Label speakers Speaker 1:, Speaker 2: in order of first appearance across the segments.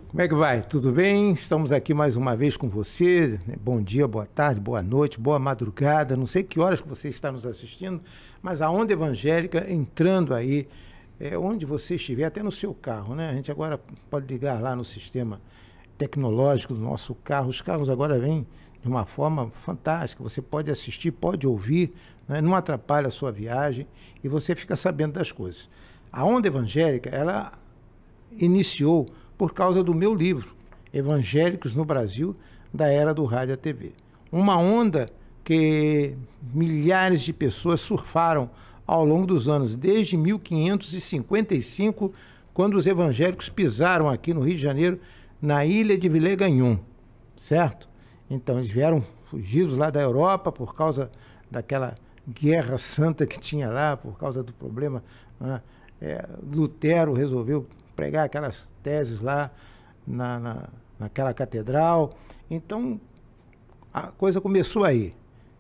Speaker 1: Como é que vai? Tudo bem? Estamos aqui mais uma vez com você. Bom dia, boa tarde, boa noite, boa madrugada. Não sei que horas que você está nos assistindo, mas a Onda Evangélica entrando aí, onde você estiver, até no seu carro, né? A gente agora pode ligar lá no sistema tecnológico do nosso carro. Os carros agora vêm de uma forma fantástica. Você pode assistir, pode ouvir, né? Não atrapalha a sua viagem e você fica sabendo das coisas. A Onda Evangélica, ela iniciou por causa do meu livro, Evangélicos no Brasil, da Era do Rádio e TV. Uma onda que milhares de pessoas surfaram ao longo dos anos, desde 1555, quando os evangélicos pisaram aqui no Rio de Janeiro, na ilha de Villeganhum, certo? Então, eles vieram fugidos lá da Europa por causa daquela guerra santa que tinha lá, por causa do problema, né? Lutero resolveu pregar aquelas teses lá naquela catedral. Então, a coisa começou aí.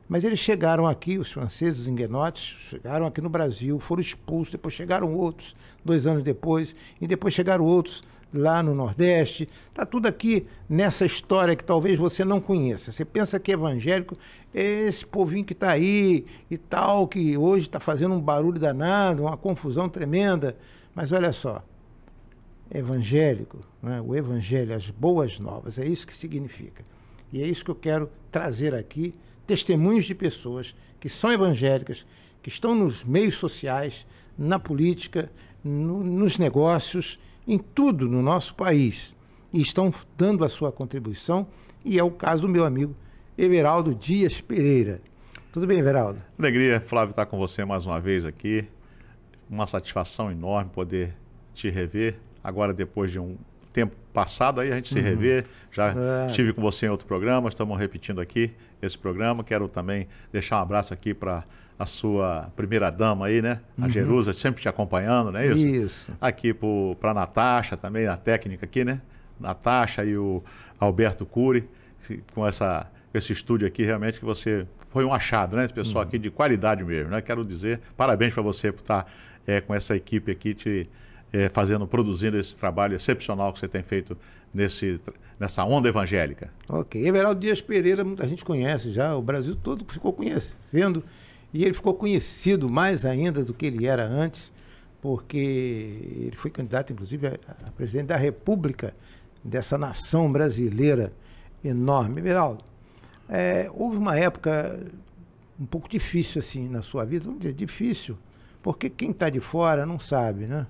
Speaker 1: Mas eles chegaram aqui, os franceses, os huguenotes, chegaram aqui no Brasil, foram expulsos, depois chegaram outros, 2 anos depois, e depois chegaram outros lá no Nordeste. Está tudo aqui nessa história que talvez você não conheça. Você pensa que evangélico é esse povinho que está aí e tal, que hoje está fazendo um barulho danado, uma confusão tremenda. Mas olha só, evangélico, né? O evangelho, as boas novas, é isso que significa. E é isso que eu quero trazer aqui, testemunhos de pessoas que são evangélicas, que estão nos meios sociais, na política, nos negócios, em tudo no nosso país, e estão dando a sua contribuição, e é o caso do meu amigo Everaldo Dias Pereira. Tudo bem, Everaldo?
Speaker 2: Alegria, Flávio, estar com você mais uma vez aqui. Uma satisfação enorme poder te rever. Agora, depois de um tempo passado, aí a gente se revê. Já estive com você em outro programa, estamos repetindo aqui esse programa. Quero também deixar um abraço aqui para a sua primeira-dama aí, né? A Jerusa, sempre te acompanhando, não é isso?
Speaker 1: Isso.
Speaker 2: Aqui para a Natasha também, a técnica aqui, né? Natasha e o Alberto Cury, com esse estúdio aqui, realmente que você foi um achado, né? Esse pessoal aqui de qualidade mesmo, né? Quero dizer, parabéns para você por estar com essa equipe aqui produzindo esse trabalho excepcional que você tem feito nessa onda evangélica.
Speaker 1: Ok. Everaldo Dias Pereira, muita gente conhece já, o Brasil todo ficou conhecendo, e ele ficou conhecido mais ainda do que ele era antes, porque ele foi candidato, inclusive, a presidente da República, dessa nação brasileira enorme. Everaldo, houve uma época um pouco difícil assim na sua vida, vamos dizer, difícil, porque quem está de fora não sabe, né?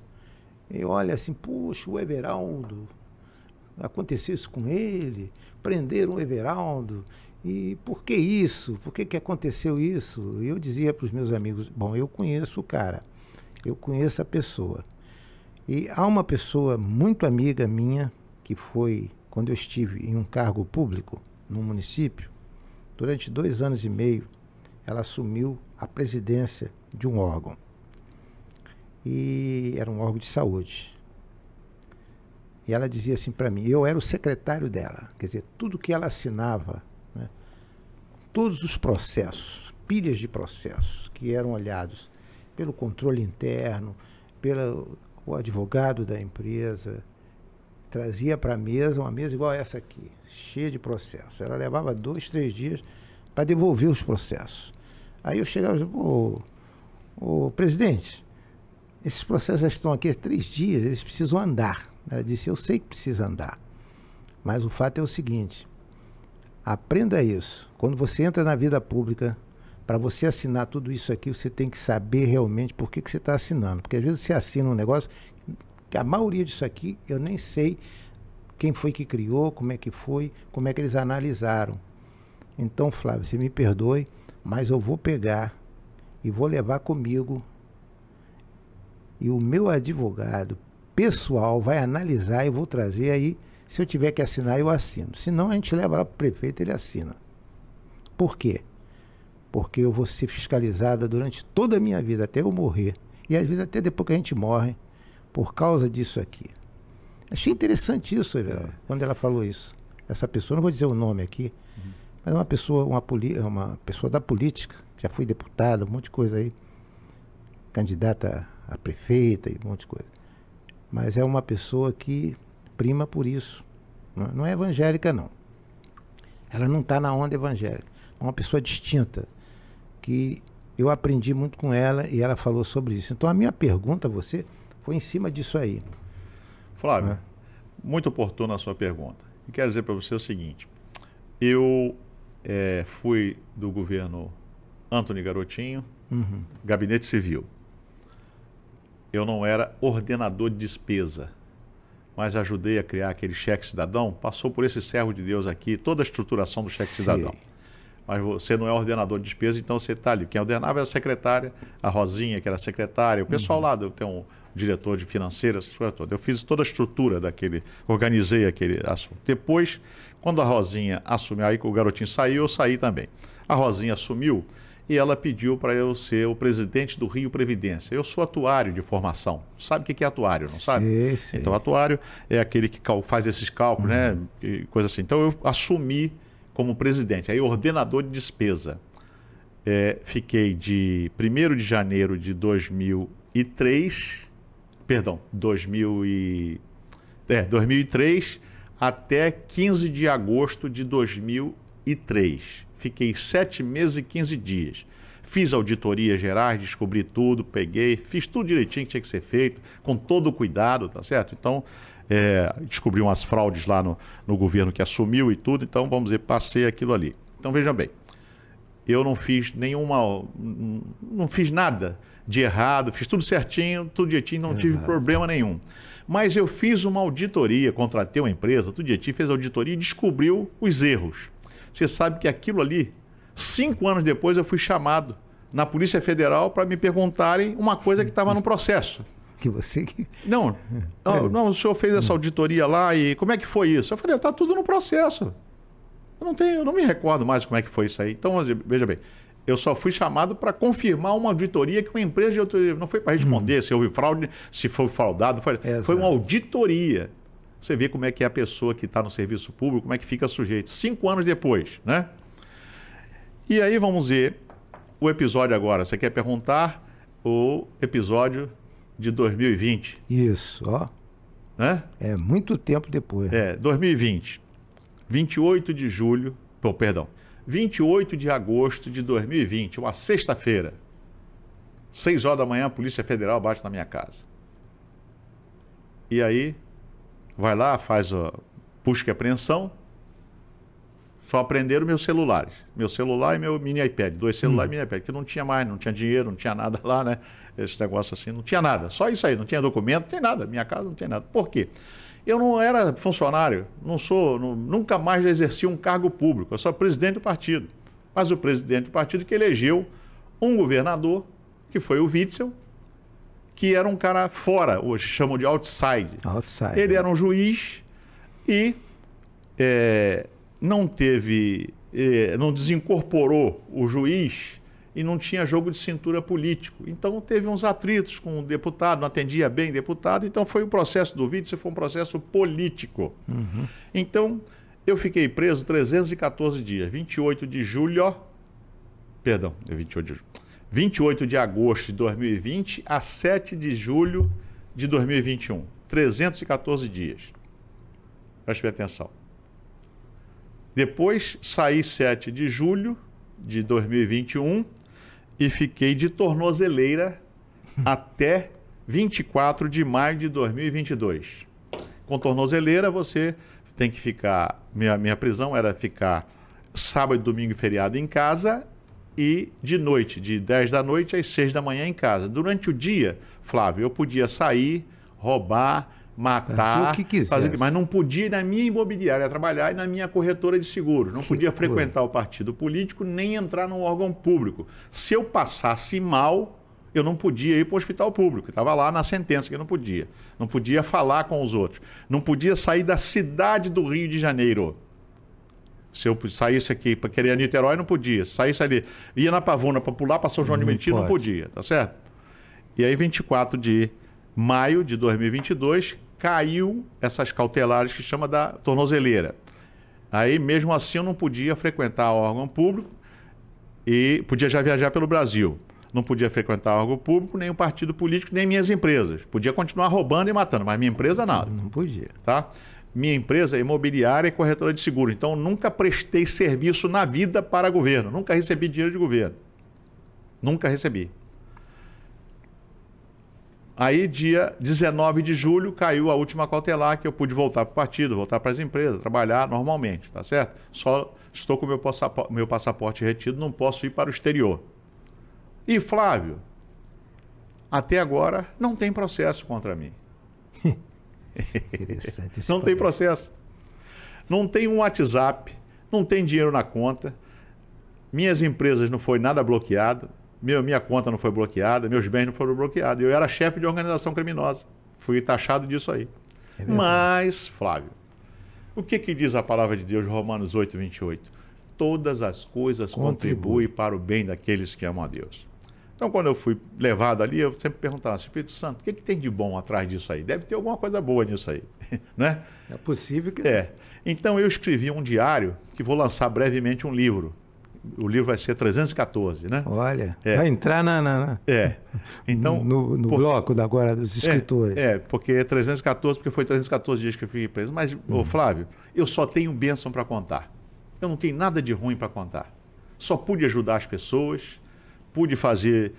Speaker 1: E olha assim, puxa, o Everaldo, aconteceu isso com ele, prenderam o Everaldo, e por que isso? Por que aconteceu isso? E eu dizia para os meus amigos, bom, eu conheço o cara, eu conheço a pessoa. E há uma pessoa muito amiga minha, que foi, quando eu estive em um cargo público no município, durante 2 anos e meio, ela assumiu a presidência de um órgão. E era um órgão de saúde. E ela dizia assim para mim, eu era o secretário dela, quer dizer, tudo que ela assinava, né, todos os processos, pilhas de processos que eram olhados pelo controle interno, pelo advogado da empresa, trazia para a mesa, uma mesa igual essa aqui, cheia de processos. Ela levava 2, 3 dias para devolver os processos. Aí eu chegava e dizia, ô presidente, esses processos já estão aqui há 3 dias, eles precisam andar. Ela disse, eu sei que precisa andar, mas o fato é o seguinte, aprenda isso. Quando você entra na vida pública, para você assinar tudo isso aqui, você tem que saber realmente por que você está assinando. Porque às vezes você assina um negócio, que a maioria disso aqui, eu nem sei quem foi que criou, como é que foi, como é que eles analisaram. Então, Flávio, você me perdoe, mas eu vou pegar e vou levar comigo, e o meu advogado pessoal vai analisar e vou trazer aí, se eu tiver que assinar, eu assino. Se não, a gente leva lá para o prefeito, ele assina. Por quê? Porque eu vou ser fiscalizada durante toda a minha vida, até eu morrer. E às vezes até depois que a gente morre, por causa disso aqui. Achei interessante isso, Everaldo, quando ela falou isso. Essa pessoa, não vou dizer o nome aqui, mas uma pessoa da política, já foi deputada, um monte de coisa aí, candidata a prefeita e um monte de coisa. Mas é uma pessoa que prima por isso. não é evangélica, não. Ela não está na onda evangélica. É uma pessoa distinta, que eu aprendi muito com ela e ela falou sobre isso. Então, a minha pergunta a você foi em cima disso aí.
Speaker 2: Flávio, muito oportuna a sua pergunta. E quero dizer para você o seguinte, eu fui do governo Antony Garotinho, Gabinete Civil. Eu não era ordenador de despesa, mas ajudei a criar aquele cheque cidadão. Passou por esse servo de Deus aqui, toda a estruturação do cheque cidadão. Mas você não é ordenador de despesa, então você está ali. Quem ordenava era a secretária, a Rosinha, que era a secretária, o pessoal lá, tem um diretor de financeira, essas coisas todas. Eu fiz toda a estrutura daquele, organizei aquele assunto. Depois, quando a Rosinha assumiu, aí que o Garotinho saiu, eu saí também. A Rosinha assumiu e ela pediu para eu ser o presidente do Rio Previdência. Eu sou atuário de formação. Sabe o que é atuário, não sabe?
Speaker 1: Sei.
Speaker 2: Então, atuário é aquele que faz esses cálculos, né? E coisa assim. Então, eu assumi como presidente, aí ordenador de despesa. Fiquei de 1º de janeiro de 2003 até 15 de agosto de 2003. Fiquei 7 meses e 15 dias. Fiz auditorias gerais, descobri tudo, fiz tudo direitinho que tinha que ser feito, com todo o cuidado, tá certo? Então, descobri umas fraudes lá no governo que assumiu e tudo, então, vamos dizer, passei aquilo ali. Então, veja bem, eu não fiz não fiz nada de errado, fiz tudo certinho, tudo direitinho, não tive problema nenhum. Mas eu fiz uma auditoria, contratei uma empresa, tudo direitinho, fez auditoria e descobriu os erros. Você sabe que aquilo ali, 5 anos depois, eu fui chamado na Polícia Federal para me perguntarem uma coisa que estava no processo. Não, o senhor fez essa auditoria lá e como é que foi isso? Eu falei, está tudo no processo. Eu não me recordo mais como é que foi isso aí. Então, veja bem, eu só fui chamado para confirmar uma auditoria que uma empresa de auditoria, não foi para responder se houve fraude, se foi fraudado, foi uma auditoria. Você vê como é que é a pessoa que está no serviço público, como é que fica sujeito. 5 anos depois, né? E aí vamos ver o episódio agora. Você quer perguntar o episódio de 2020?
Speaker 1: Isso, ó.
Speaker 2: Né?
Speaker 1: É muito tempo depois.
Speaker 2: 2020. 28 de agosto de 2020, uma sexta-feira. 6 horas da manhã, a Polícia Federal bate na minha casa. E aí, vai lá, faz a busca e apreensão. Só apreenderam meus celulares. Meu celular e meu mini iPad. 2 celulares e mini iPad, que não tinha mais, não tinha dinheiro, não tinha nada lá, né? Esse negócio assim, não tinha nada. Só isso aí, não tinha documento, não tem nada. Minha casa não tem nada. Por quê? Eu não era funcionário, nunca mais exerci um cargo público. Eu sou presidente do partido. Mas o presidente do partido que elegeu um governador, que foi o Witzel, que era um cara fora, hoje chamam de outside. Ele era um juiz e não desincorporou o juiz e não tinha jogo de cintura político. Então teve uns atritos com o deputado, não atendia bem o deputado, então foi o processo do Witzel, foi um processo político. Então eu fiquei preso 314 dias, 28 de agosto de 2020 a 7 de julho de 2021. 314 dias. Preste bem atenção. Depois saí 7 de julho de 2021 e fiquei de tornozeleira até 24 de maio de 2022. Com tornozeleira você tem que ficar... Minha prisão era ficar sábado, domingo e feriado em casa e de noite, de 10 da noite às 6 da manhã em casa. Durante o dia, Flávio, eu podia sair, roubar, matar, fazer, mas não podia ir na minha imobiliária trabalhar e na minha corretora de seguros. Não podia frequentar o partido político nem entrar num órgão público. Se eu passasse mal, eu não podia ir para o hospital público. Estava lá na sentença que eu não podia. Não podia falar com os outros. Não podia sair da cidade do Rio de Janeiro. Se eu saísse aqui para querer a Niterói, não podia. Saísse ali, ia na Pavuna para pular para São João de Meriti, não podia, tá certo? E aí, 24 de maio de 2022, caiu essas cautelares que chama da tornozeleira. Aí, mesmo assim, eu não podia frequentar órgão público e podia já viajar pelo Brasil. Não podia frequentar órgão público, nem o partido político, nem minhas empresas. Podia continuar roubando e matando, mas minha empresa nada.
Speaker 1: Não podia.
Speaker 2: Tá? Minha empresa é imobiliária e corretora de seguro. Então, nunca prestei serviço na vida para governo. Nunca recebi dinheiro de governo. Nunca recebi. Aí, dia 19 de julho, caiu a última cautelar que eu pude voltar para o partido, voltar para as empresas, trabalhar normalmente, tá certo? Só estou com o meu passaporte retido, não posso ir para o exterior. E, Flávio, até agora não tem processo contra mim.
Speaker 1: Interessante.
Speaker 2: Não tem processo. Não tem um WhatsApp, não tem dinheiro na conta, minhas empresas não foi nada bloqueado, minha conta não foi bloqueada, meus bens não foram bloqueados. Eu era chefe de organização criminosa. Fui taxado disso aí. Mas, Flávio, o que diz a palavra de Deus, Romanos 8, 28? Todas as coisas contribuem para o bem daqueles que amam a Deus. Então, quando eu fui levado ali, eu sempre perguntava, Espírito Santo, o que tem de bom atrás disso aí? Deve ter alguma coisa boa nisso aí, né?
Speaker 1: É possível que...
Speaker 2: É. Então, eu escrevi um diário que vou lançar brevemente um livro. O livro vai ser 314, né?
Speaker 1: Olha, vai entrar
Speaker 2: Então,
Speaker 1: no bloco agora dos escritores.
Speaker 2: Porque é 314, porque foi 314 dias que eu fiquei preso. Mas, ô Flávio, eu só tenho bênção para contar. Eu não tenho nada de ruim para contar. Só pude ajudar as pessoas, pude fazer...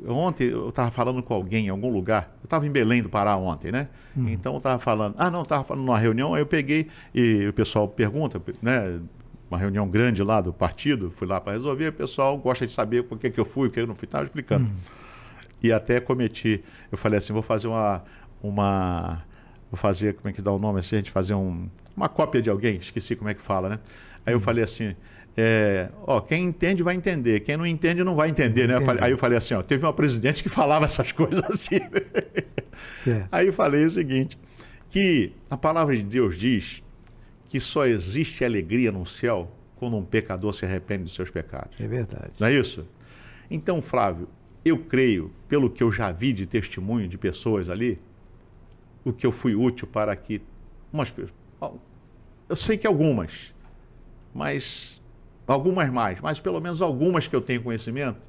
Speaker 2: ontem eu estava falando com alguém em algum lugar, eu estava em Belém do Pará ontem, né? Então eu estava falando, estava falando numa reunião, aí eu peguei e o pessoal pergunta, né? Uma reunião grande lá do partido, fui lá para resolver, o pessoal gosta de saber por que eu fui, por que eu não fui, estava explicando. E até eu falei assim, vou fazer vou fazer, como é que dá o nome assim, a gente fazer uma cópia de alguém, esqueci como é que fala, né? Aí eu falei assim, quem entende vai entender, quem não entende não vai entender, né? Aí eu falei assim, teve uma presidente que falava essas coisas assim. Aí eu falei o seguinte, que a palavra de Deus diz que só existe alegria no céu quando um pecador se arrepende dos seus pecados.
Speaker 1: É verdade.
Speaker 2: Não é isso? Então, Flávio, eu creio, pelo que eu já vi de testemunho de pessoas ali, o que eu fui útil para que eu sei que algumas, mas algumas mais, mas pelo menos algumas que eu tenho conhecimento,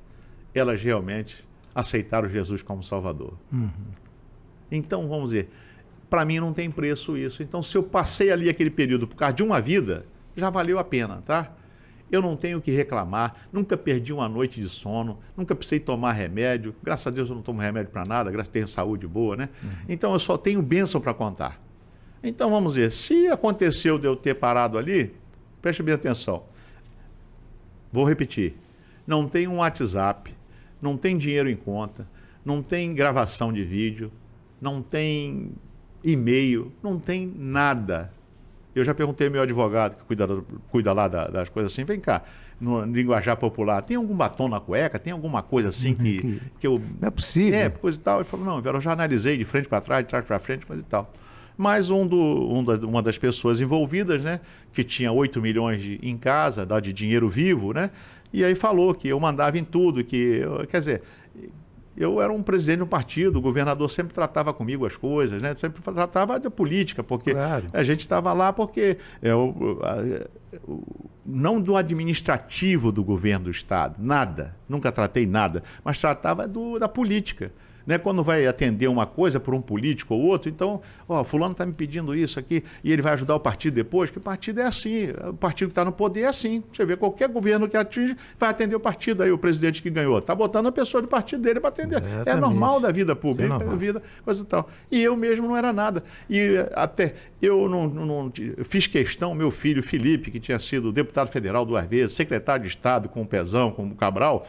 Speaker 2: elas realmente aceitaram Jesus como Salvador. Então, vamos dizer, para mim não tem preço isso. Então, se eu passei ali aquele período por causa de uma vida, já valeu a pena, tá? Eu não tenho o que reclamar, nunca perdi uma noite de sono, nunca precisei tomar remédio. Graças a Deus eu não tomo remédio para nada, graças a Deus tenho saúde boa, né? Então, eu só tenho bênção para contar. Então, vamos ver, se aconteceu de eu ter parado ali, preste bem atenção. Vou repetir, não tem um WhatsApp, não tem dinheiro em conta, não tem gravação de vídeo, não tem e-mail, não tem nada. Eu já perguntei ao meu advogado, que cuida lá das coisas assim, vem cá, no linguajar popular, tem algum batom na cueca? Tem alguma coisa assim que eu...
Speaker 1: Não é possível.
Speaker 2: Coisa e tal. Ele falou, não, eu já analisei de frente para trás, de trás para frente, coisa e tal. Mas uma das pessoas envolvidas, né, que tinha 8 milhões em casa, de dinheiro vivo, né, e aí falou que eu mandava em tudo, quer dizer, eu era um presidente de um partido, o governador sempre tratava comigo as coisas, né, sempre tratava de política, porque a gente estava lá porque não do administrativo do governo do Estado, nada, nunca tratei nada, mas tratava da política. Né, quando vai atender uma coisa por um político ou outro, então, fulano está me pedindo isso aqui e ele vai ajudar o partido depois, que o partido é assim, o partido que está no poder é assim. Você vê, qualquer governo que atinge vai atender o partido, aí o presidente que ganhou está botando a pessoa do partido dele para atender. Exatamente. É normal da vida pública, vida, coisa e tal. E eu mesmo não era nada. E até eu não fiz questão, meu filho Felipe, que tinha sido deputado federal 2 vezes, secretário de Estado com o Pezão, com o Cabral,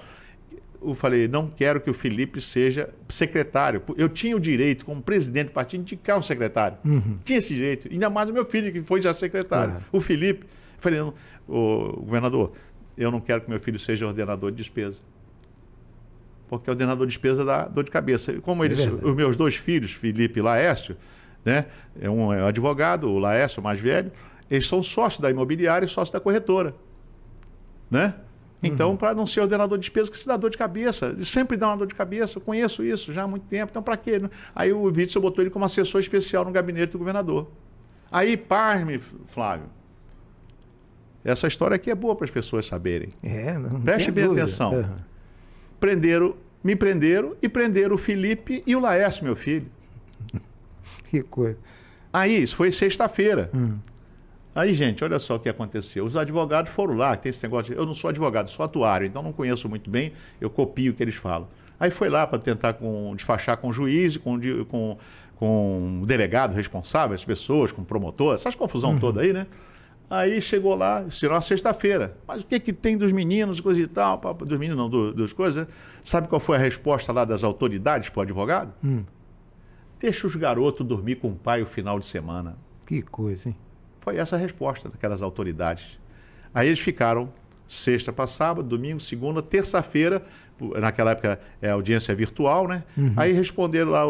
Speaker 2: eu falei, não quero que o Felipe seja secretário. Eu tinha o direito, como presidente do partido, de indicar um secretário. Tinha esse direito. Ainda mais o meu filho, que foi já secretário. Claro. O Felipe. Eu falei, governador, eu não quero que meu filho seja ordenador de despesa. Porque ordenador de despesa dá dor de cabeça. Como os meus 2 filhos, Felipe e Laércio, né? Um é advogado, o Laércio, o mais velho, eles são sócios da imobiliária e sócios da corretora. Né? Então, para não ser ordenador de despesa, que se dá dor de cabeça. Sempre dá uma dor de cabeça. Eu conheço isso já há muito tempo. Então, para quê? Aí o Witzel botou ele como assessor especial no gabinete do governador. Aí, pasme, Flávio. Essa história aqui é boa para as pessoas saberem. Preste bem atenção. Me prenderam e prenderam o Felipe e o Laércio, meu filho.
Speaker 1: Que coisa.
Speaker 2: Aí, isso foi sexta-feira. Aí, gente, olha só o que aconteceu. Os advogados foram lá, tem esse negócio eu não sou advogado, sou atuário, então não conheço muito bem, eu copio o que eles falam. Aí foi lá para tentar despachar com o juiz, com o delegado responsável, as pessoas, com o promotor, essas confusão toda aí, né? Aí chegou lá, tirou a sexta-feira. Mas o que que tem dos meninos, coisa e tal? Dos meninos não, dos coisas, né? Sabe qual foi a resposta lá das autoridades para o advogado? Deixa os garotos dormir com o pai o final de semana.
Speaker 1: Que coisa, hein?
Speaker 2: Foi essa a resposta daquelas autoridades. Aí eles ficaram sexta para sábado, domingo, segunda, terça-feira, naquela época é audiência virtual, né? Aí responderam lá,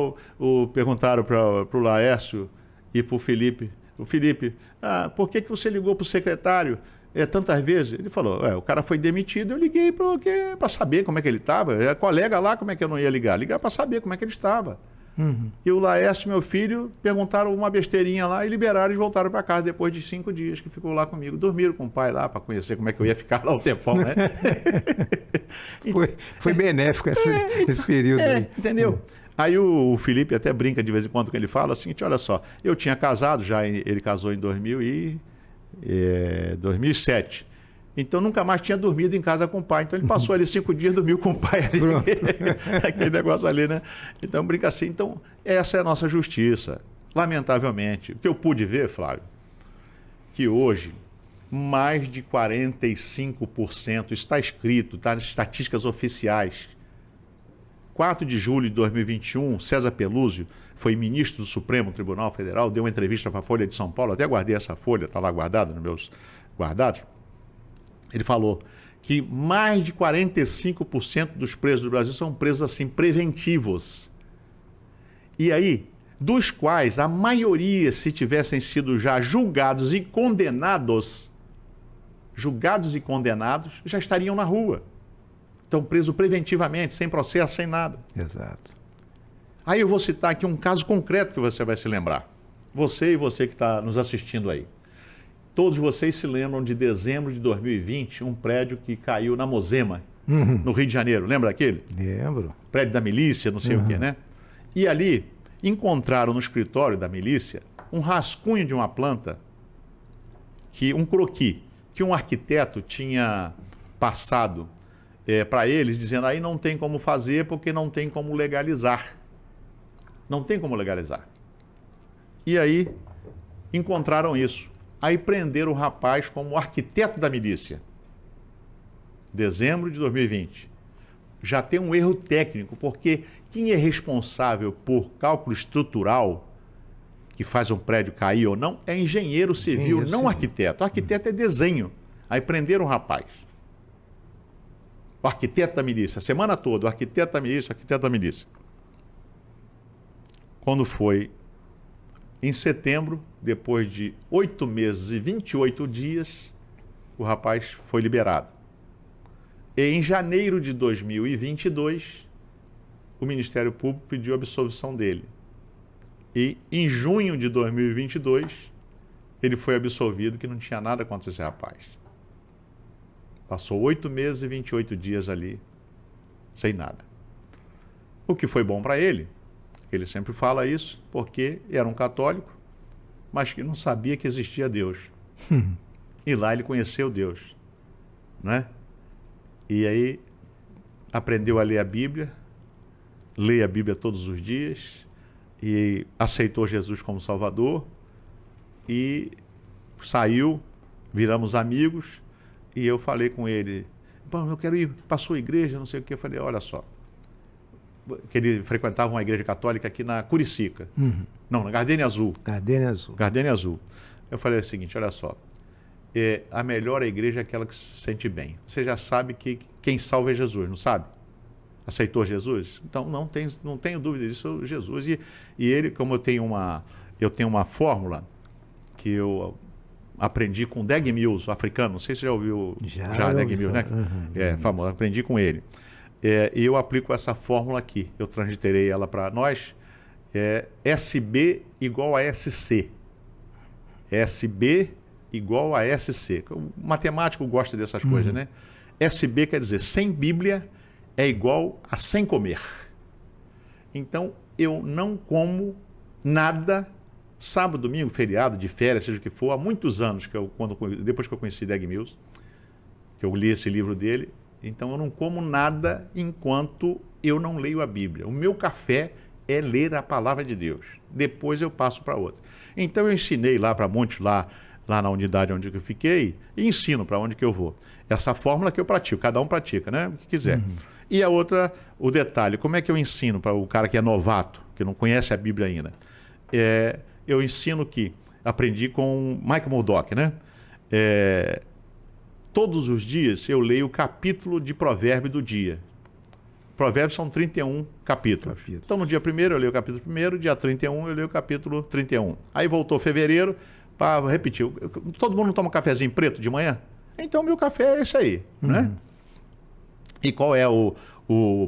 Speaker 2: perguntaram para o Laércio e para o Felipe. O Felipe, por que você ligou para o secretário tantas vezes? Ele falou, o cara foi demitido, eu liguei para saber como é que ele estava. É colega lá, como é que eu não ia ligar? Ligar para saber como é que ele estava. E o Laércio, meu filho, perguntaram uma besteirinha lá e liberaram e voltaram para casa depois de 5 dias que ficou lá comigo. Dormiram com o pai lá para conhecer como é que eu ia ficar lá o tempão, né?
Speaker 1: Foi benéfico esse período aí.
Speaker 2: Entendeu? Aí o Felipe até brinca de vez em quando que ele fala assim, olha só, eu tinha casado já, ele casou em 2007. Então nunca mais tinha dormido em casa com o pai. Então ele passou ali 5 dias, dormiu com o pai ali. Aquele negócio ali, né? Então brinca assim. Então essa é a nossa justiça. Lamentavelmente. O que eu pude ver, Flávio, que hoje mais de 45% está escrito, está nas estatísticas oficiais. 4 de julho de 2021, César Pelúzio foi ministro do Supremo Tribunal Federal, deu uma entrevista para a Folha de São Paulo, até guardei essa folha, está lá guardada nos meus guardados. Ele falou que mais de 45% dos presos do Brasil são presos assim, preventivos. E aí, dos quais a maioria, se tivessem sido já julgados e condenados, já estariam na rua. Estão presos preventivamente, sem processo, sem nada.
Speaker 1: Exato.
Speaker 2: Aí eu vou citar aqui um caso concreto que você vai se lembrar. Você e você que está nos assistindo aí. Todos vocês se lembram de dezembro de 2020, um prédio que caiu na Mozema, no Rio de Janeiro. Lembra aquele?
Speaker 1: Lembro.
Speaker 2: Prédio da milícia, não sei o quê, né? E ali encontraram no escritório da milícia um rascunho de uma planta, um croquis, que um arquiteto tinha passado para eles, dizendo aí não tem como fazer porque não tem como legalizar. Não tem como legalizar. E aí encontraram isso. Aí prenderam o rapaz como arquiteto da milícia. Dezembro de 2020. Já tem um erro técnico, porque quem é responsável por cálculo estrutural, que faz um prédio cair ou não, é engenheiro civil, não arquiteto. O arquiteto é desenho. Aí prenderam o rapaz. O arquiteto da milícia, a semana toda, o arquiteto da milícia. Quando foi em setembro, depois de 8 meses e 28 dias, o rapaz foi liberado. E em janeiro de 2022, o Ministério Público pediu a absolvição dele. E em junho de 2022, ele foi absolvido que não tinha nada contra esse rapaz. Passou 8 meses e 28 dias ali, sem nada. O que foi bom para ele, ele sempre fala isso, porque era um católico, mas que não sabia que existia Deus. E lá ele conheceu Deus, né? E aí aprendeu a ler a Bíblia, lê a Bíblia todos os dias, e aceitou Jesus como Salvador, e saiu, viramos amigos, e eu falei com ele, eu quero ir para a sua igreja, não sei o que. Eu falei, olha só, que ele frequentava uma igreja católica aqui na Curicica. Não, na Gardênia Azul. Gardênia Azul. Eu falei o seguinte, olha só, a melhor igreja é aquela que se sente bem. Você já sabe que quem salva é Jesus, não sabe? Aceitou Jesus? Então não tenho dúvida disso, Jesus. E ele, como eu tenho uma fórmula que eu aprendi com Dag Mills, o africano, não sei se você já ouviu Dag Mills, né? Famoso, aprendi com ele. E eu aplico essa fórmula aqui, eu transliterei ela para nós, SB igual a SC. SB igual a SC. O matemático gosta dessas coisas, né? SB quer dizer, sem Bíblia é igual a sem comer. Então, eu não como nada, sábado, domingo, feriado, de férias, seja o que for, há muitos anos, depois que eu conheci Dag Mills, que eu li esse livro dele, então eu não como nada enquanto eu não leio a Bíblia. O meu café é ler a palavra de Deus. Depois eu passo para outra. Então eu ensinei lá para muitos, lá na unidade onde eu fiquei, e ensino para onde que eu vou. Essa fórmula que eu pratico, cada um pratica, né? O que quiser. E a outra, o detalhe, como é que eu ensino para o cara que é novato, que não conhece a Bíblia ainda? Eu ensino que, aprendi com Michael Murdock, né? Todos os dias eu leio o capítulo de provérbio do dia. Provérbios são 31 capítulos. Então, no dia 1º eu leio o capítulo 1º, dia 31 eu leio o capítulo 31. Aí voltou fevereiro, para repetir. Todo mundo toma um cafezinho preto de manhã? Então, meu café é esse aí, né? E qual é o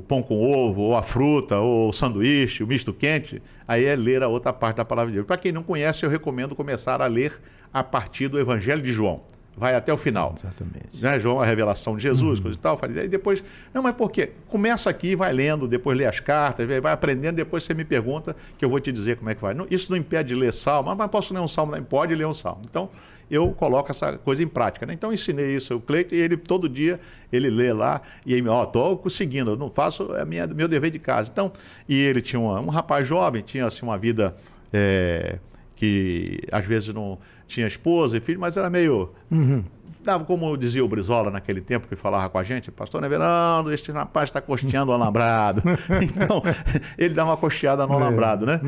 Speaker 2: pão com ovo, ou a fruta, ou o sanduíche, o misto quente? Aí é ler a outra parte da palavra de Deus. Para quem não conhece, eu recomendo começar a ler a partir do Evangelho de João. Vai até o final.
Speaker 1: Exatamente.
Speaker 2: Né? João, a revelação de Jesus, coisa e tal. E depois, não, mas por quê? Começa aqui, vai lendo, depois lê as cartas, vai aprendendo, depois você me pergunta, que eu vou te dizer como é que vai. Isso não impede de ler salmo, mas posso ler um salmo? Pode ler um salmo. Então, eu coloco essa coisa em prática, né? Então, eu ensinei isso ao Cleiton, e ele, todo dia, ele lê lá, e aí, estou conseguindo, eu não faço meu dever de casa. Então, e ele tinha um rapaz jovem, tinha assim, uma vida que, às vezes, não tinha esposa e filho, mas era meio... Dava, como dizia o Brizola naquele tempo que falava com a gente, pastor Neverando, este rapaz está costeando o alambrado. Então, ele dá uma costeada no alambrado, né?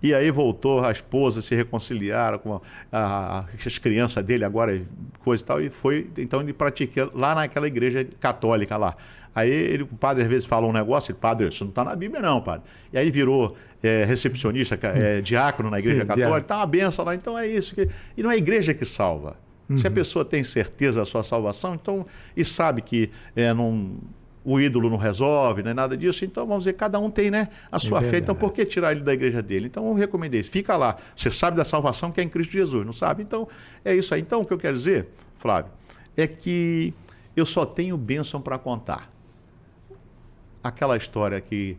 Speaker 2: E aí voltou, a esposa se reconciliaram com as crianças dele agora, coisa e tal, e foi, então ele pratica lá naquela igreja católica lá. Aí o padre às vezes fala um negócio, padre, isso não está na Bíblia não, padre. E aí virou recepcionista, diácono na igreja católica, está uma benção lá, então é isso. E não é a igreja que salva. Se a pessoa tem certeza da sua salvação, então, e sabe que o ídolo não resolve, não é nada disso, então vamos dizer, cada um tem, né, a sua fé, então por que tirar ele da igreja dele? Então eu recomendei isso, fica lá, você sabe da salvação que é em Cristo Jesus, não sabe? Então é isso aí. Então o que eu quero dizer, Flávio, é que eu só tenho bênção para contar. Aquela história que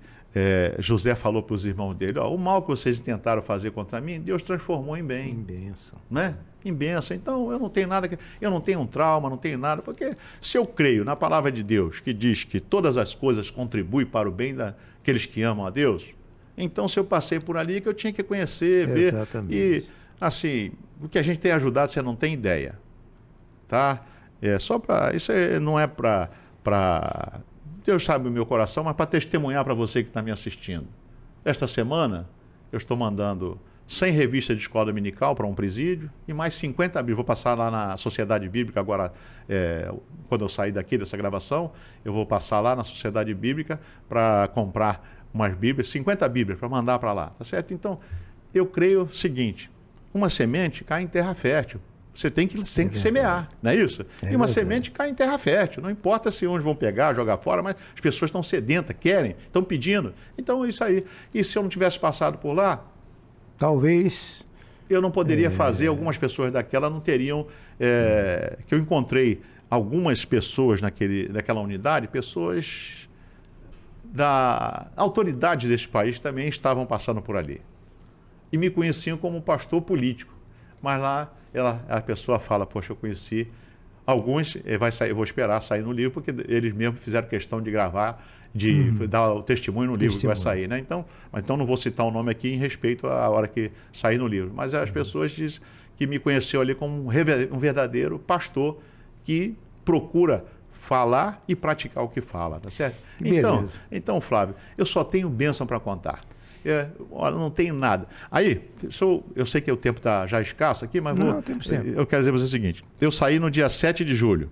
Speaker 2: José falou para os irmãos dele, o mal que vocês tentaram fazer contra mim, Deus transformou em bem.
Speaker 1: Em bênção.
Speaker 2: Né? Em bênção. Então eu não tenho nada, eu não tenho um trauma, não tenho nada, porque se eu creio na palavra de Deus, que diz que todas as coisas contribuem para o bem daqueles que amam a Deus, então se eu passei por ali, que eu tinha que conhecer, ver.
Speaker 1: Exatamente.
Speaker 2: E assim, o que a gente tem ajudado, você não tem ideia. Tá? Só para. Isso não é para. Deus sabe o meu coração, mas para testemunhar para você que está me assistindo. Esta semana, eu estou mandando 100 revistas de escola dominical para um presídio e mais 50 Bíblias. Vou passar lá na Sociedade Bíblica agora, quando eu sair daqui dessa gravação, eu vou passar lá na Sociedade Bíblica para comprar umas Bíblias, 50 Bíblias para mandar para lá, tá certo? Então, eu creio o seguinte, uma semente cai em terra fértil. Você tem que semear, não é isso? E uma semente cai em terra fértil. Não importa se onde vão pegar, jogar fora, mas as pessoas estão sedentas, querem, estão pedindo. Então é isso aí. E se eu não tivesse passado por lá,
Speaker 1: talvez
Speaker 2: eu não poderia fazer, algumas pessoas daquela não teriam... que eu encontrei algumas pessoas naquela unidade, pessoas da autoridade desse país também estavam passando por ali. E me conheciam como pastor político. Mas lá a pessoa fala, poxa, eu conheci alguns, eu vou esperar sair no livro, porque eles mesmos fizeram questão de gravar, de dar o testemunho no livro que vai sair, né? Então não vou citar o nome aqui em respeito à hora que sair no livro. Mas as pessoas dizem que me conheceu ali como um verdadeiro pastor que procura falar e praticar o que fala, tá certo? Então, Flávio, eu só tenho bênção para contar. Olha, não tenho nada. Aí, eu sei que o tempo está já escasso aqui, mas eu quero dizer para você o seguinte. Eu saí no dia 7 de julho.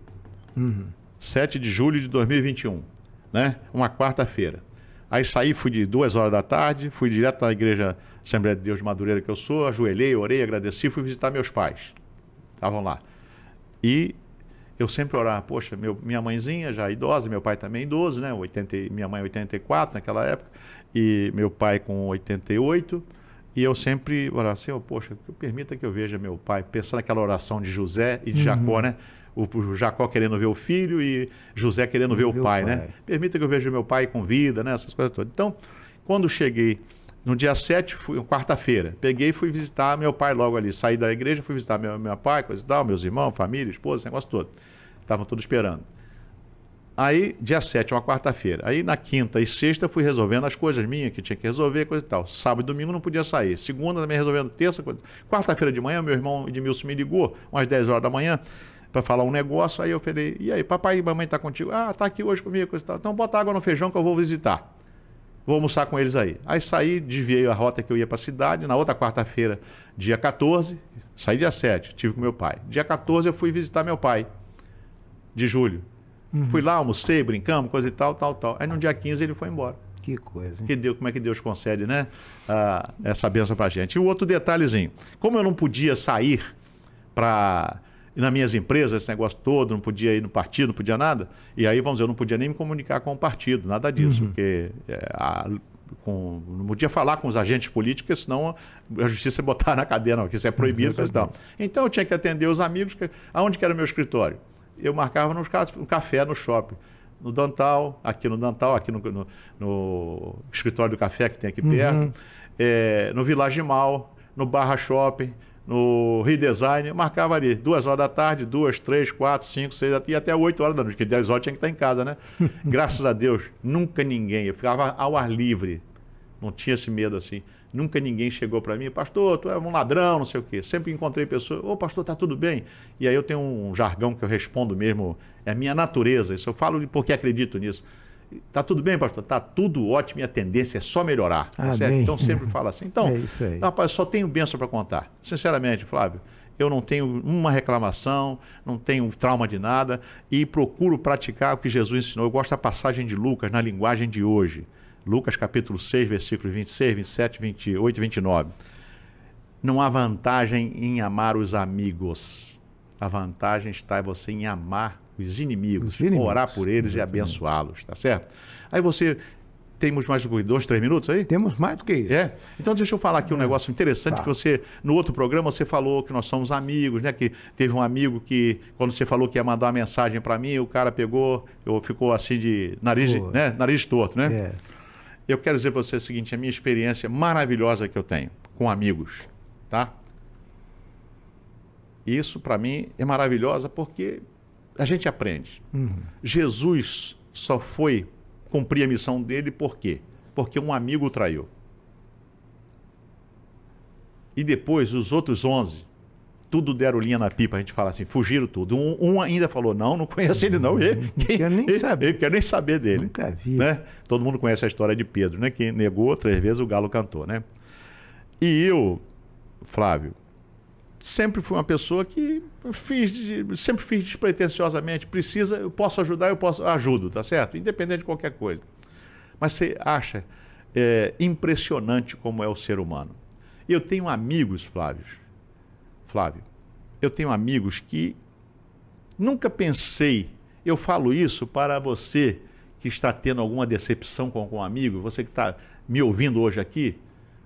Speaker 2: 7 de julho de 2021. Né? Uma quarta-feira. Aí saí, fui de 2 horas da tarde, fui direto na igreja Assembleia de Deus de Madureira que eu sou, ajoelhei, orei, agradeci, fui visitar meus pais. Estavam lá. E eu sempre orava, poxa, minha mãezinha já idosa, meu pai também idoso, né? Minha mãe 84 naquela época, e meu pai com 88, e eu sempre orava assim, poxa, permita que eu veja meu pai, pensando naquela oração de José e de Jacó, né? O Jacó querendo ver o filho e José querendo ver o pai, né? Permita que eu veja meu pai com vida, né? Essas coisas todas. Então, quando cheguei No dia 7, quarta-feira, peguei e fui visitar meu pai logo ali. Saí da igreja, fui visitar meu pai, coisa e tal, meus irmãos, família, esposa, esse negócio todo. Estavam todos esperando. Aí, dia 7, uma quarta-feira. Aí, na quinta e sexta, fui resolvendo as coisas minhas que tinha que resolver, coisa e tal. Sábado e domingo não podia sair. Segunda também resolvendo terça, coisa. Quarta-feira de manhã, meu irmão Edmilson me ligou, umas 10 horas da manhã, para falar um negócio. Aí eu falei, e aí, papai e mamãe tá contigo? Ah, tá aqui hoje comigo, coisa e tal. Então bota água no feijão que eu vou visitar. Vou almoçar com eles aí. Aí saí, desviei a rota que eu ia para a cidade. Na outra quarta-feira, dia 14, saí dia 7, tive com meu pai. Dia 14 eu fui visitar meu pai, de julho. Fui lá, almocei, brincamos, coisa e tal. Aí no dia 15 ele foi embora.
Speaker 1: Que coisa, hein?
Speaker 2: Como é que Deus concede, né? Essa bênção pra gente. E o outro detalhezinho, como eu não podia sair para nas minhas empresas, esse negócio todo, não podia ir no partido, não podia nada, e aí, vamos dizer, eu não podia nem me comunicar com o partido, nada disso, porque não podia falar com os agentes políticos, senão a justiça ia botar na cadeia, não, que isso é proibido. Então eu tinha que atender os amigos. Aonde que era o meu escritório? Eu marcava um café no shopping, no Dantal, aqui no escritório do café que tem aqui perto, no Village Mall, no Barra Shopping, no Redesign, eu marcava ali 2 horas da tarde, 2, 3, 4, 5, 6, e até 8 horas da noite, porque 10 horas tinha que estar em casa, né? Graças a Deus, nunca ninguém, eu ficava ao ar livre, não tinha esse medo assim. Nunca ninguém chegou para mim, pastor, tu é um ladrão, não sei o quê. Sempre encontrei pessoas, ô pastor, tá tudo bem? E aí eu tenho um jargão que eu respondo mesmo, é a minha natureza, isso eu falo porque acredito nisso. Tá tudo bem, pastor? Tá tudo ótimo e a tendência é só melhorar. Tá certo? Então sempre falo assim. Então,
Speaker 1: isso aí.
Speaker 2: Rapaz, só tenho bênção para contar. Sinceramente, Flávio, eu não tenho uma reclamação, não tenho trauma de nada e procuro praticar o que Jesus ensinou. Eu gosto da passagem de Lucas na linguagem de hoje. Lucas capítulo 6, versículos 26, 27, 28 e 29. Não há vantagem em amar os amigos. A vantagem está em você em amar os inimigos, orar por eles e abençoá-los, tá certo? Aí você... Temos mais de 2, 3 minutos aí?
Speaker 1: Temos mais do que isso.
Speaker 2: Então deixa eu falar aqui um negócio interessante que você, no outro programa, você falou que nós somos amigos, né? Que teve um amigo que, quando você falou que ia mandar uma mensagem para mim, o cara ficou assim de nariz torto, né? Eu quero dizer para você o seguinte, a minha experiência maravilhosa que eu tenho com amigos, tá? Isso para mim é maravilhosa porque a gente aprende. Jesus só foi cumprir a missão dele por quê? Porque um amigo o traiu. E depois os outros 11, tudo deram linha na pipa, a gente fala assim, fugiram tudo. Um ainda falou, não conheço ele não. Ele quer nem saber dele.
Speaker 1: Nunca vi.
Speaker 2: Né? Todo mundo conhece a história de Pedro, né? Que negou 3 vezes, o galo cantou, né? E eu, Flávio, sempre fui uma pessoa que sempre fiz despretensiosamente. Eu posso ajudar, ajudo, tá certo? Independente de qualquer coisa. Mas você acha impressionante como é o ser humano. Eu tenho amigos, Flávio, eu tenho amigos que nunca pensei, eu falo isso para você que está tendo alguma decepção com algum amigo, você que está me ouvindo hoje aqui,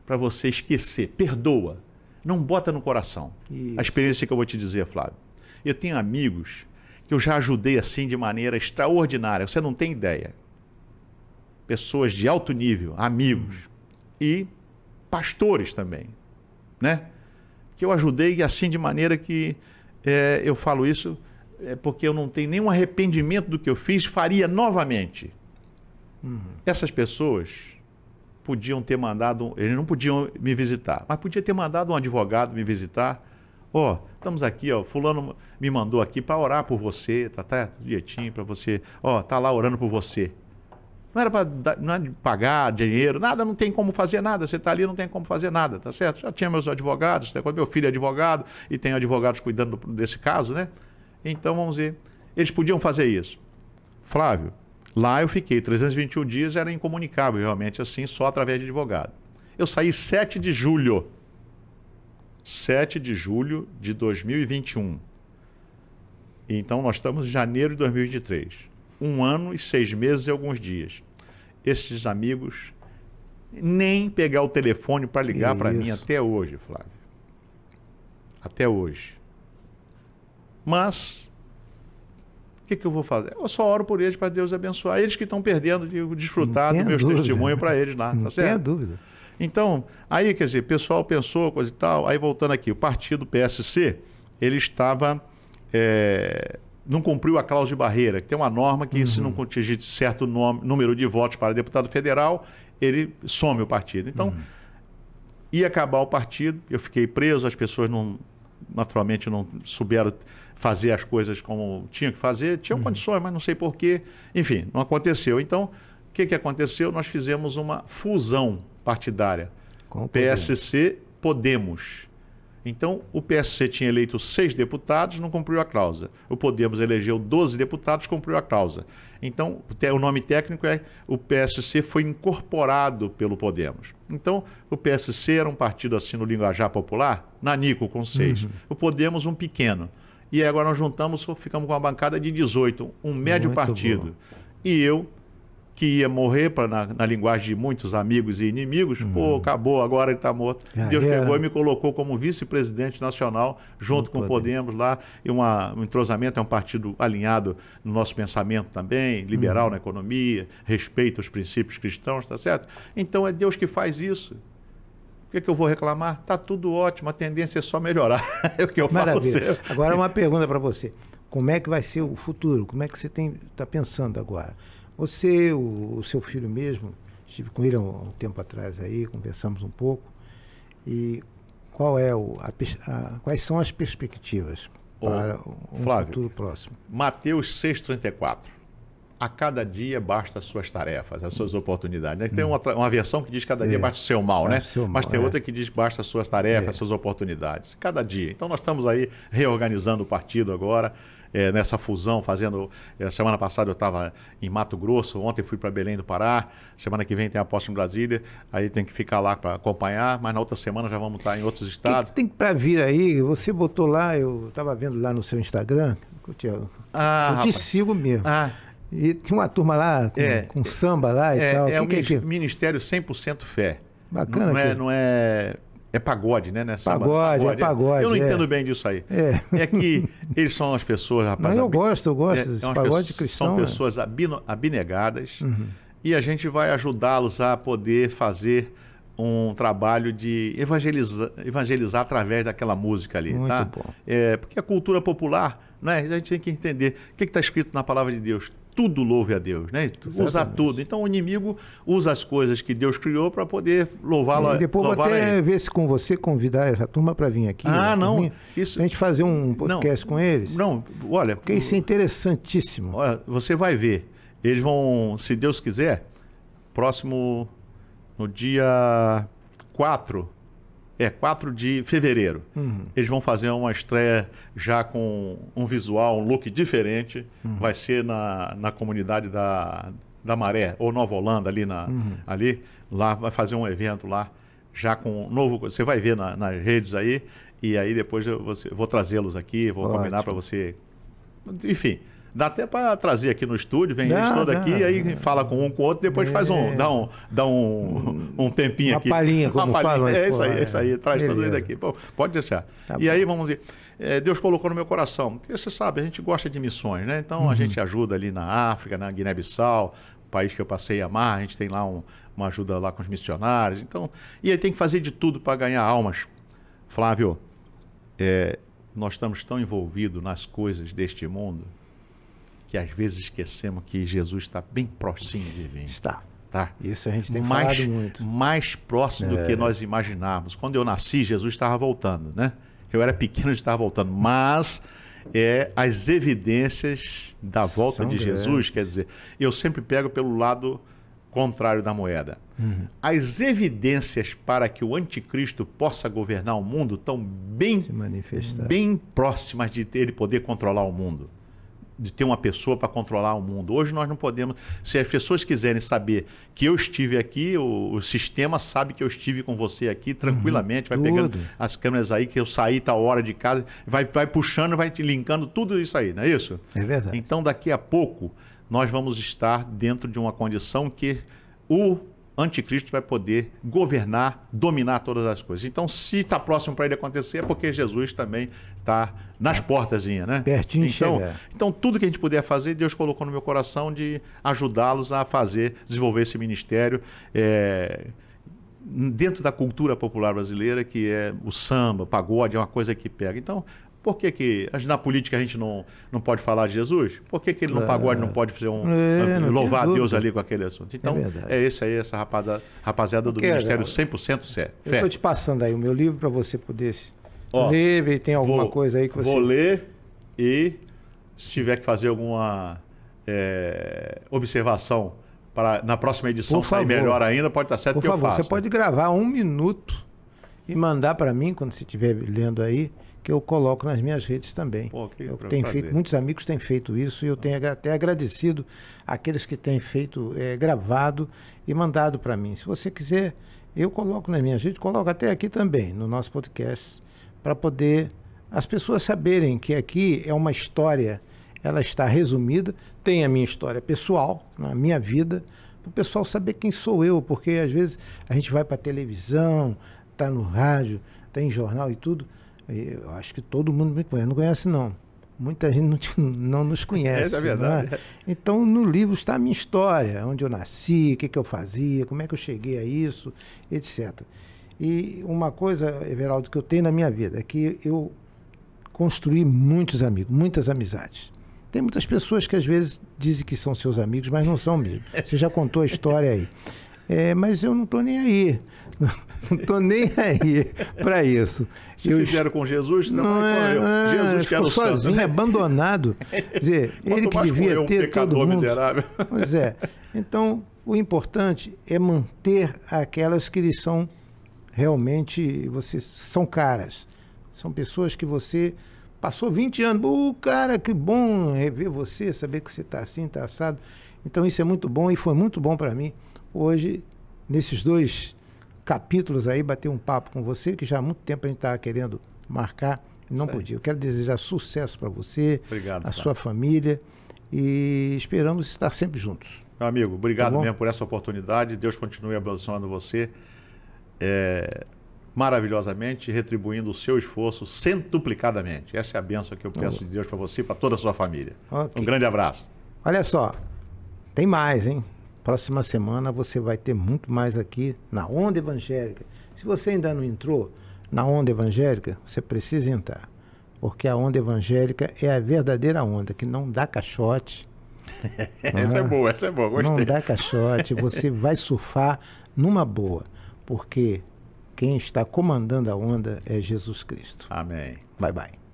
Speaker 2: para você esquecer, perdoa, não bota no coração. Isso. A experiência que eu vou te dizer, Flávio. Eu tenho amigos que eu já ajudei assim de maneira extraordinária, você não tem ideia. Pessoas de alto nível, amigos e pastores também, né? Que eu ajudei assim de maneira que eu falo isso porque eu não tenho nenhum arrependimento do que eu fiz, faria novamente. Essas pessoas podiam ter mandado, eles não podiam me visitar, mas podia ter mandado um advogado me visitar. Estamos aqui, fulano me mandou aqui para orar por você, tá tudo direitinho para você, tá lá orando por você. Não era para pagar dinheiro, nada, não tem como fazer nada. Você está ali, não tem como fazer nada, tá certo? Já tinha meus advogados, meu filho é advogado e tem advogados cuidando desse caso, né? Então, vamos ver. Eles podiam fazer isso. Flávio, lá eu fiquei 321 dias, era incomunicável realmente assim, só através de advogado. Eu saí 7 de julho. 7 de julho de 2021. Então, nós estamos em janeiro de 2023. 1 ano e 6 meses e alguns dias. Esses amigos nem pegar o telefone para ligar para mim até hoje, Flávio. Até hoje. Mas, o que eu vou fazer? Eu só oro por eles para Deus abençoar. Eles que estão perdendo de desfrutar do meu testemunho para eles lá, tá certo?
Speaker 1: Não tenha dúvida.
Speaker 2: Então, aí, quer dizer, o pessoal pensou, coisa e tal, aí voltando aqui, o partido PSC, ele estava, não cumpriu a cláusula de barreira, que tem uma norma que se não atingir certo número de votos para deputado federal, ele some o partido. Então, ia acabar o partido, eu fiquei preso, as pessoas naturalmente não souberam fazer as coisas como tinham que fazer, tinham condições, mas não sei porquê, enfim, não aconteceu. Então, o que aconteceu? Nós fizemos uma fusão partidária, PSC Podemos. Então, o PSC tinha eleito 6 deputados, não cumpriu a cláusula. O Podemos elegeu 12 deputados, cumpriu a cláusula. Então, o nome técnico é o PSC foi incorporado pelo Podemos. Então, o PSC era um partido assim no linguajar popular, nanico com 6. O Podemos um pequeno. E agora nós ficamos com uma bancada de 18, um médio partido. Bom. E eu, que ia morrer, na linguagem de muitos amigos e inimigos, pô, acabou, agora ele está morto. Deus pegou e me colocou como vice-presidente nacional, junto com o Podemos lá, e um entrosamento, é um partido alinhado no nosso pensamento também, liberal na economia, respeita os princípios cristãos, tá certo? Então é Deus que faz isso. O que eu vou reclamar? Está tudo ótimo, a tendência é só melhorar. É o que eu falo sempre.
Speaker 1: Agora uma pergunta para você. Como é que vai ser o futuro? Como é que você está pensando agora? Você, o seu filho mesmo, estive com ele há um tempo atrás aí, conversamos um pouco. E quais são as perspectivas para um
Speaker 2: Flávio,
Speaker 1: futuro próximo?
Speaker 2: Mateus 6,34. A cada dia basta as suas tarefas, as suas oportunidades. Né? Tem uma versão que diz cada dia basta o seu mal, né? Mas tem outra que diz basta as suas tarefas, as suas oportunidades. Cada dia. Então nós estamos aí reorganizando o partido agora, nessa fusão, fazendo... semana passada eu estava em Mato Grosso, ontem fui para Belém do Pará, semana que vem tem a posse em Brasília, aí tem que ficar lá para acompanhar, mas na outra semana já vamos estar em outros estados.
Speaker 1: Que tem para vir aí? Você botou lá, eu estava vendo lá no seu Instagram, eu te sigo mesmo. E tinha uma turma lá com samba lá e tal.
Speaker 2: É o Ministério 100% Fé.
Speaker 1: Bacana.
Speaker 2: Não é pagode, né?
Speaker 1: Pagode.
Speaker 2: Eu não entendo bem disso aí. É que eles são as pessoas, rapaz.
Speaker 1: Mas eu gosto desse pagode cristão.
Speaker 2: São pessoas abnegadas e a gente vai ajudá-los a poder fazer um trabalho de evangelizar através daquela música ali.
Speaker 1: Muito
Speaker 2: tá?
Speaker 1: Bom.
Speaker 2: Porque a cultura popular, né? A gente tem que entender o que está escrito na palavra de Deus. Tudo louve a Deus, né? Usa tudo. Então o inimigo usa as coisas que Deus criou para poder louvá-lo.
Speaker 1: Depois vou até ver se com você convidar essa turma para vir aqui.
Speaker 2: Não.
Speaker 1: Isso... A gente fazer um podcast com eles.
Speaker 2: Não, olha...
Speaker 1: Porque isso é interessantíssimo.
Speaker 2: Olha, você vai ver. Eles vão, se Deus quiser, próximo... No dia 4 de fevereiro, eles vão fazer uma estreia já com um visual, um look diferente. Vai ser na comunidade da Maré, ou Nova Holanda, ali. Lá vai fazer um evento lá, já com um novo... Você vai ver nas redes aí, e aí depois eu vou trazê-los aqui, vou combinar para você... Enfim... Dá até para trazer aqui no estúdio, vem eles todos aqui, aí fala com o outro, depois faz dá um tempinho aqui.
Speaker 1: Uma palhinha, como falam.
Speaker 2: Isso aí, traz tudo isso aqui. Pô, pode deixar. Aí, vamos dizer, Deus colocou no meu coração. Porque você sabe, a gente gosta de missões, né? Então, a gente ajuda ali na África, na Guiné-Bissau, país que eu passei a amar, a gente tem lá uma ajuda lá com os missionários. Então, e aí tem que fazer de tudo para ganhar almas. Flávio, nós estamos tão envolvidos nas coisas deste mundo que às vezes esquecemos que Jesus está bem próximo de vir.
Speaker 1: Está.
Speaker 2: Tá?
Speaker 1: Isso a gente tem falado muito.
Speaker 2: Mais próximo do que nós imaginávamos. Quando eu nasci, Jesus estava voltando, né? Eu era pequeno, ele estava voltando. Mas as evidências da volta de Jesus, quer dizer, eu sempre pego pelo lado contrário da moeda. As evidências para que o anticristo possa governar o mundo estão bem próximas de ele poder controlar o mundo. De ter uma pessoa para controlar o mundo. Hoje nós não podemos... Se as pessoas quiserem saber que eu estive aqui, o sistema sabe que eu estive com você aqui tranquilamente, vai pegando as câmeras aí, que eu saí tal hora de casa, vai puxando, vai te linkando tudo isso aí, não é isso?
Speaker 1: É verdade.
Speaker 2: Então daqui a pouco nós vamos estar dentro de uma condição que o anticristo vai poder governar, dominar todas as coisas. Então, se está próximo para ele acontecer, é porque Jesus também está nas portazinhas, né?
Speaker 1: Pertinho de chegar.
Speaker 2: Então, tudo que a gente puder fazer, Deus colocou no meu coração de ajudá-los a desenvolver esse ministério. dentro da cultura popular brasileira, que é o samba, o pagode, é uma coisa que pega. Então, por que na política a gente não pode falar de Jesus? Por que ele no pagode não pode fazer louvar a Deus ali com aquele assunto? Então, essa rapaziada do Ministério 100% Fé.
Speaker 1: Eu estou te passando aí o meu livro para você poder ler, e tem alguma coisa aí que você...
Speaker 2: Vou ler e, se tiver que fazer alguma observação na próxima edição sair melhor ainda, pode estar certo que eu faço.
Speaker 1: Você pode gravar 1 minuto e mandar para mim, quando você estiver lendo aí, que eu coloco nas minhas redes também. Eu tenho feito, muitos amigos têm feito isso, e eu tenho até agradecido àqueles que têm feito, gravado e mandado para mim. Se você quiser, eu coloco nas minhas redes, coloco até aqui também, no nosso podcast, para poder as pessoas saberem que aqui é uma história, ela está resumida, tem a minha história pessoal, a minha vida, para o pessoal saber quem sou eu, porque às vezes a gente vai para a televisão, está no rádio, está em jornal e tudo. Eu acho que todo mundo me conhece. Não conhece, não. Muita gente não nos conhece.
Speaker 2: Essa é verdade.
Speaker 1: Né? Então, no livro está a minha história, onde eu nasci, o que eu fazia, como é que eu cheguei a isso, etc. E uma coisa, Everaldo, que eu tenho na minha vida é que eu construí muitos amigos, muitas amizades. Tem muitas pessoas que às vezes dizem que são seus amigos, mas não são mesmo. Você já contou a história aí. Mas eu não estou nem aí. Não estou nem aí para isso.
Speaker 2: Se fizeram com Jesus, Jesus que era o
Speaker 1: sozinho, abandonado. Quer dizer, ele que devia ter todo mundo.
Speaker 2: Miserável.
Speaker 1: Pois é. Então, o importante é manter aquelas que eles são realmente, são caras. São pessoas que você passou 20 anos. Cara, que bom rever você, saber que você está assim, está assado. Então, isso é muito bom e foi muito bom para mim. Hoje, nesses 2 capítulos aí, bater um papo com você, que já há muito tempo a gente estava querendo marcar e não podia. Eu quero desejar sucesso para você, a sua família, e esperamos estar sempre juntos.
Speaker 2: Meu amigo, obrigado mesmo por essa oportunidade. Deus continue abençoando você maravilhosamente, retribuindo o seu esforço centuplicadamente. Essa é a bênção que eu peço de Deus para você e para toda a sua família. Um grande abraço.
Speaker 1: Olha só, tem mais, hein? Próxima semana você vai ter muito mais aqui na Onda Evangélica. Se você ainda não entrou na Onda Evangélica, você precisa entrar. Porque a Onda Evangélica é a verdadeira onda, que não dá caixote.
Speaker 2: Essa é boa, gostei.
Speaker 1: Não dá caixote, você vai surfar numa boa. Porque quem está comandando a onda é Jesus Cristo.
Speaker 2: Amém.
Speaker 1: Bye, bye.